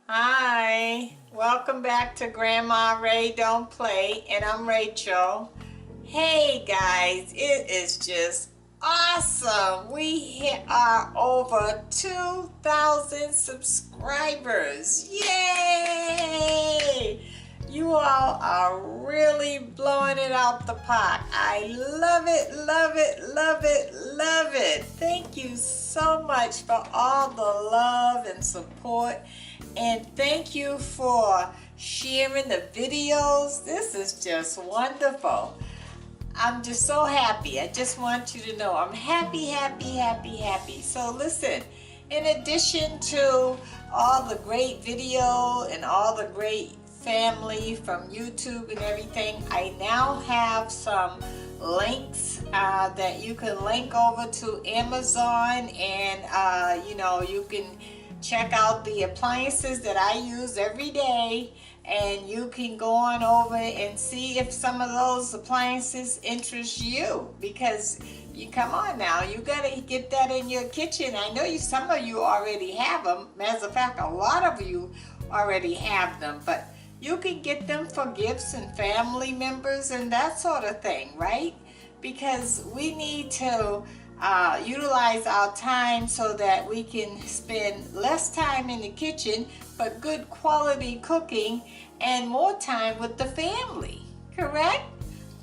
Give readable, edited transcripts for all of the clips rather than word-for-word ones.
Hi, welcome back to Grandma Ray Don't Play, and I'm Rachel. Hey guys, it is just awesome. We hit our over 2,000 subscribers. Yay! You all are really blowing it out the park. I love it, love it, love it, love it. Thank you so much for all the love and support. And thank you for sharing the videos. This is just wonderful. I'm just so happy. I just want you to know I'm happy, happy, happy, happy. So listen, in addition to all the great video and all the great family from YouTube and everything, I now have some links that you can link over to Amazon, and you can check out the appliances that I use every day, and you can go on over and see if some of those appliances interest you, because you come on now, you gotta get that in your kitchen. I know some of you already have them. As a fact, a lot of you already have them, but you can get them for gifts and family members and that sort of thing, right? Because we need to utilize our time so that we can spend less time in the kitchen, but good quality cooking and more time with the family, correct?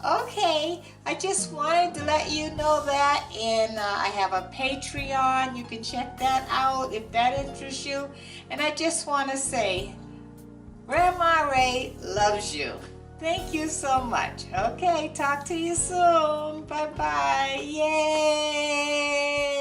Okay, I just wanted to let you know that, and I have a Patreon. You can check that out if that interests you. And I just want to say, Grandma Ray loves you. Thank you so much. Okay, talk to you soon. Bye-bye. Yay!